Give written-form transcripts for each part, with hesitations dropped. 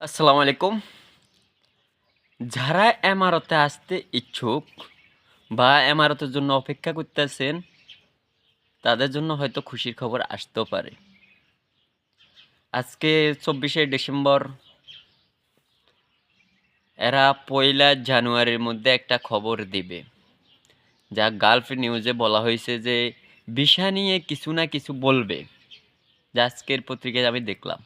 আসসালামু আলাইকুম। যারা এমারতে আসতে ইচ্ছুক বা এমারতের জন্য অপেক্ষা করতেছেন, তাদের জন্য হয়তো খুশির খবর আসতেও পারে। আজকে ২৪শে ডিসেম্বর, এরা ১লা জানুয়ারির মধ্যে একটা খবর দিবে। যা গালফ নিউজে বলা হয়েছে যে ভিসা নিয়ে কিছু না কিছু বলবে। যা আজকের পত্রিকায় আমি দেখলাম।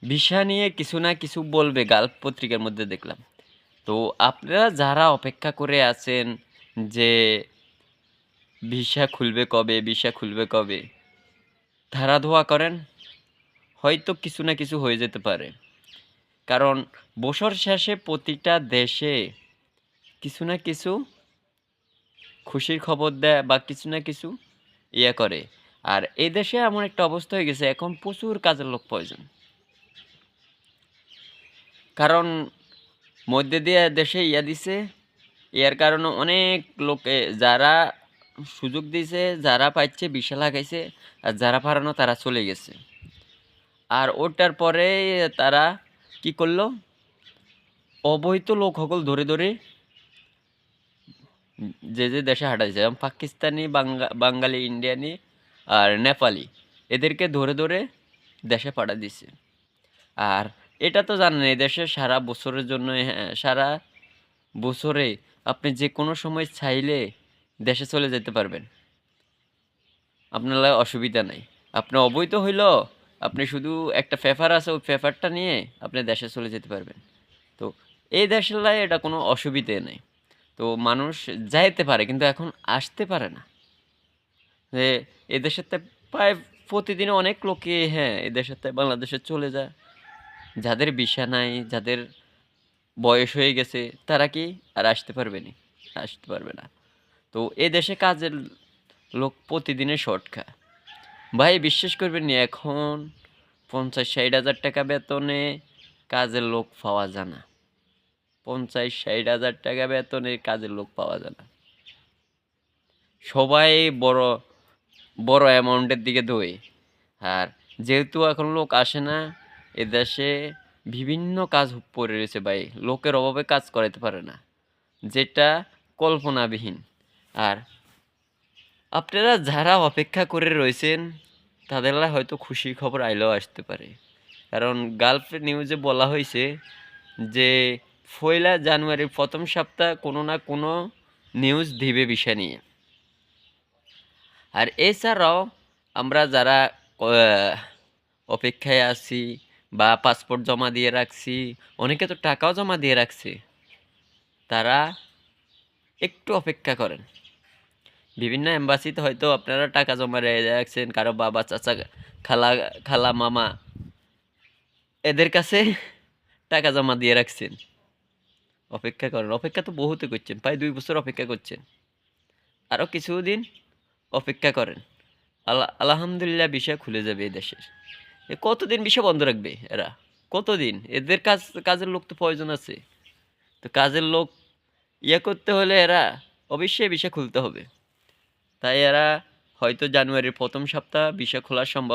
ভিসা নিয়ে কিছু না কিছু বলবে গালফ পত্রিকার মধ্যে দেখলাম। তো আপনারা যারা অপেক্ষা করে আছেন যে ভিসা খুলবে কবে, ভিসা খুলবে কবে? তারা দোয়া করেন, হয়তো কিছু না কিছু হয়ে যেতে পারে। কারণ বছর শেষে প্রতিটা দেশে কিছু না কিছু খুশির খবর দেয় বা কিছু না কিছু করে। আর এই দেশে এমন একটা অবস্থা হয়ে গেছে, এখন প্রচুর কাজের লোক প্রয়োজন। কারণ মধ্যে দিয়ে দেশে দিছে, ইয়ার কারণে অনেক লোকে যারা সুযোগ দিছে, যারা পাচ্ছে ভিসা লাগাইছে, আর যারা পারে না তারা চলে গেছে। আর ওটার পরে তারা কি করলো? অবৈধ লোক সকল ধরে ধরে যে দেশে হাঁটাইছে, যেমন পাকিস্তানি, বাঙালি, ইন্ডিয়ানি আর নেপালি, এদেরকে ধরে ধরে দেশে পাঠা দিছে। আর এটা তো জানেন, এই দেশে সারা বছরের জন্য, সারা বছরে আপনি যে কোনো সময় চাইলে দেশে চলে যেতে পারবেন, আপনার লাগে অসুবিধা নাই। আপনি অবৈধ হইল, আপনি শুধু একটা পেপার আছে, ওই পেপারটা নিয়ে আপনি দেশে চলে যেতে পারবেন। তো এই দেশের লাই এটা কোনো অসুবিধে নেই। তো মানুষ যাইতে পারে, কিন্তু এখন আসতে পারে না। যে এদেশেতে প্রায় প্রতিদিন অনেক লোকই এদেশেতে বাংলাদেশে চলে যায়। যাদের ভিসা নাই, যাদের বয়স হয়ে গেছে, তারা কি আর আসতে পারবে নি? আসতে পারবে না। তো এ দেশে কাজের লোক প্রতিদিনের শর্ট খায়। ভাই বিশ্বাস করবেন নি, এখন ৫০-৬০ হাজার টাকা বেতনে কাজের লোক পাওয়া যায় না। ৫০-৬০ হাজার টাকা বেতনে কাজের লোক পাওয়া যায় না। সবাই বড় বড় অ্যামাউন্টের দিকে দৌড়ে। আর যেহেতু এখন লোক আসে না, এদেশে বিভিন্ন কাজ পড়ে রয়েছে ভাই, লোকের অভাবে কাজ করাইতে পারে না, যেটা কল্পনাবিহীন। আর আপনারা যারা অপেক্ষা করে রয়েছেন, তাদের হয়তো খুশির খবর আইলেও আসতে পারে। কারণ গালফ নিউজে বলা হয়েছে যে ১লা জানুয়ারির প্রথম সপ্তাহ কোনো না কোনো নিউজ দিবে বিষয় নিয়ে। আর এছাড়াও আমরা যারা অপেক্ষায় আছি বা পাসপোর্ট জমা দিয়ে রাখছি, অনেকে তো টাকাও জমা দিয়ে রাখছে, তারা একটু অপেক্ষা করেন। বিভিন্ন এম্বাসিতে হয়তো আপনারা টাকা জমা রেখে রাখছেন, কারো বাবা, চাচা, খালা, খালা, মামা, এদের কাছে টাকা জমা দিয়ে রাখছেন। অপেক্ষা করেন, অপেক্ষা তো বহুতে করছেন, প্রায় ২ বছর অপেক্ষা করছেন, আরও কিছুদিন অপেক্ষা করেন। আলহামদুলিল্লাহ ভিসা খুলে যাবে এই দেশের। কতদিন ভিসা বন্ধ রাখবে এরা? কতদিন? এদের কাজের লোক তো প্রয়োজন আছে। তো কাজের লোক করতে হলে এরা অবশ্যই ভিসা খুলতে হবে। তাই এরা হয়তো জানুয়ারির প্রথম সপ্তাহ ভিসা খোলার সম্ভাবনা